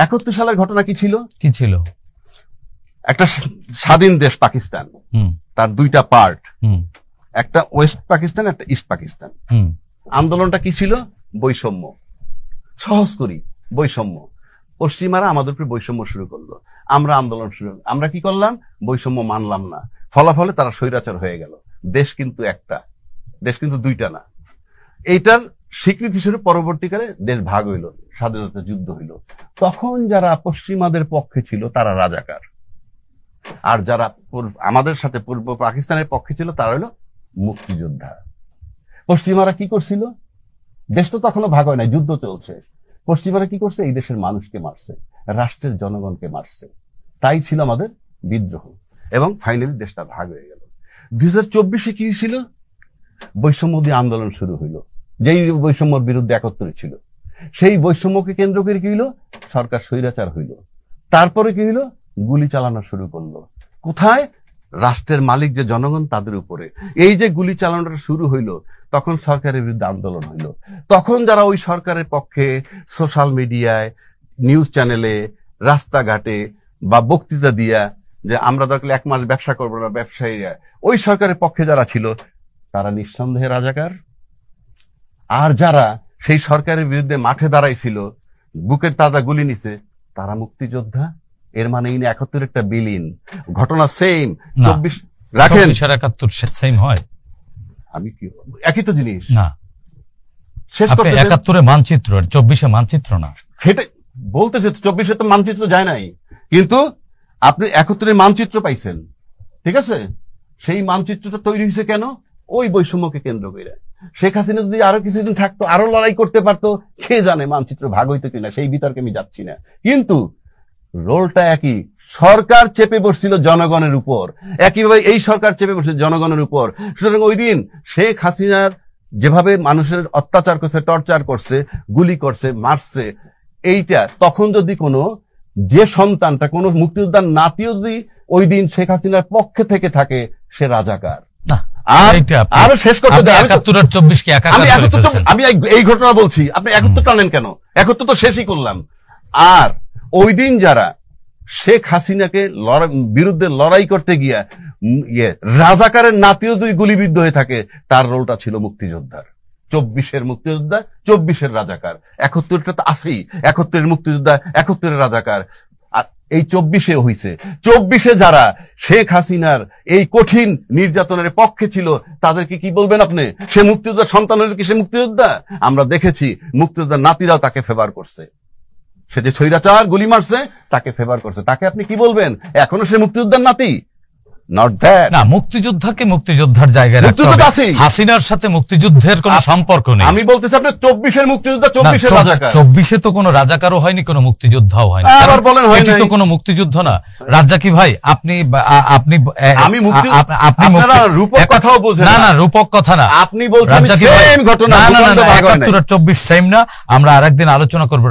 71 সালের ঘটনা কি ছিল? একটা স্বাধীন দেশ পাকিস্তান, তার দুইটা পার্ট, একটা ওয়েস্ট পাকিস্তান, একটা ইস্ট পাকিস্তান। আন্দোলনটা কি ছিল? বৈষম্য। সহজ করি, বৈষম্য। পশ্চিমারা আমাদের উপরে বৈষম্য শুরু করলো, আমরা আন্দোলন আমরা কি করলাম? বৈষম্য মানলাম না। ফলাফলে তারা স্বৈরাচার হয়ে গেল। দেশ কিন্তু একটা, দেশ কিন্তু দুইটা না। এইটার স্বীকৃতি হিসেবে পরবর্তীকালে দেশ ভাগ হইল, স্বাধীনতা যুদ্ধ হইল। তখন যারা পশ্চিমাদের পক্ষে ছিল তারা রাজাকার, আর যারা আমাদের সাথে পূর্ব পাকিস্তানের পক্ষে ছিল তারা হলো মুক্তিযোদ্ধা। পশ্চিমারা কি করছিল? দেশ তো তখনও ভাগ হয় নাই, যুদ্ধ চলছে। পশ্চিমারা কি করছে? এই দেশের মানুষকে মারছে, রাষ্ট্রের জনগণকে মারছে। তাই ছিল আমাদের বিদ্রোহ, এবং ফাইনালি দেশটা ভাগ হয়ে গেল। 2024-এ কি ছিল? বৈষম্য দিয়ে আন্দোলন শুরু হইল, যেই বৈষম্যর বিরুদ্ধে 71 ছিল। সেই বৈষম্যকে কেন্দ্র করে কি হইল? সরকার স্বৈরাচার হইল। তারপরে কি হইল? গুলি চালানো শুরু করলো। কোথায়? রাষ্ট্রের মালিক যে জনগণ, তাদের উপরে। এই যে গুলি চালানোটা শুরু হইল, তখন সরকারের বিরুদ্ধে আন্দোলন হইল। তখন যারা ওই সরকারের পক্ষে সোশ্যাল মিডিয়ায়, নিউজ চ্যানেলে, রাস্তাঘাটে বা বক্তৃতা দিয়া যে আমরা দরকার 1 মাস ব্যবসা করবো না, ব্যবসায়ীরা, ওই সরকারের পক্ষে যারা ছিল তারা নিঃসন্দেহে রাজাকার। আর যারা সেই সরকারের বিরুদ্ধে মাঠে দাঁড়াইছিল, বুকের তাজা গুলি নিছে, তারা মুক্তিযোদ্ধা। এর মানে 71 একটা বিলীন ঘটনা। সেম 24 রাখেন, 71 সেম হয়। আমি কি একই তো জিনিস না, শেষ করতে 71-এ মানচিত্র, 24-এ মানচিত্র না, সেটা বলতেছে। 24-এ তো মানচিত্র যায় নাই, কিন্তু আপনি 71-এ মানচিত্র পাইছেন, ঠিক আছে? সেই মানচিত্রটা তৈরি হয়েছে কেন? ওই বৈষম্যকে কেন্দ্র করে। শেখ হাসিনা যদি আরো কিছুদিন থাকতো, আরো লড়াই করতে পারতো, কে জানে মানচিত্র ভাগ হইতো কিনা, সেই বিতর্কে আমি যাচ্ছি না। কিন্তু রোলটা একই। সরকার চেপে বসছিল জনগণের উপর, একইভাবে এই সরকার চেপে বসছিল জনগণের উপর। সুতরাং ওই দিন শেখ হাসিনার যেভাবে মানুষের অত্যাচার করছে, টর্চার করছে, গুলি করছে, মারছে, এইটা তখন যদি কোনো যে সন্তানটা, কোনো মুক্তিযোদ্ধার নাতিও যদি ওই দিন শেখ হাসিনার পক্ষে থেকে থাকে, সে রাজাকার। আরো শেষ করতে দেয়। আমি এই ঘটনা বলছি, আপনি 71 টানেন কেন? 71 তো শেষই করলাম। আর ওই দিন যারা শেখ হাসিনাকে বিরুদ্ধে লড়াই করতে গিয়া রাজাকারের নাতিও যদি গুলিবিদ্ধ হয়ে থাকে, তার রোলটা ছিল মুক্তিযোদ্ধার। 24-এর মুক্তিযোদ্ধা, 24-এর রাজাকার। 71-টা তো আছেই, 71-এর মুক্তিযোদ্ধা, 71-এর রাজাকার। আর এই 24-এ হইছে। 24-এ যারা শেখ হাসিনার এই কঠিন নির্যাতনের পক্ষে ছিল, তাদেরকে কি বলবেন আপনি? সে মুক্তিযোদ্ধার সন্তান হলে কি সে মুক্তিযোদ্ধা? আমরা দেখেছি মুক্তিযোদ্ধার নাতিরাও তাকে ফেভার করছে। সে যে স্বৈরাচার গুলি মারছে, তাকে ফেভার করছে। তাকে আপনি কি বলবেন? এখনো সে মুক্তিযোদ্ধার নাতি? Not that. না, মুক্তিযোদ্ধাকে মুক্তিযোদ্ধার জায়গায় রাখতে হবে। হাসিনার সাথে মুক্তিযুদ্ধের কোনো সম্পর্ক নেই। আমি বলতেছি আপনি 24-এর মুক্তিযোদ্ধা, 24-এর রাজাকার। 24-এ তো কোনো রাজাকারও হয়নি, কোনো মুক্তিযোদ্ধাও হয়নি। আবার বলেন হয় না, এটি তো কোনো মুক্তিযুদ্ধ না। রাজ্জাকি ভাই, আপনি রূপক কথাও বলছেন। না না, রূপক কথা না, আপনি বলছেন সেম ঘটনা। না না, 71 আর 24 সেম না। আমরা আরেকদিন আলোচনা করবো।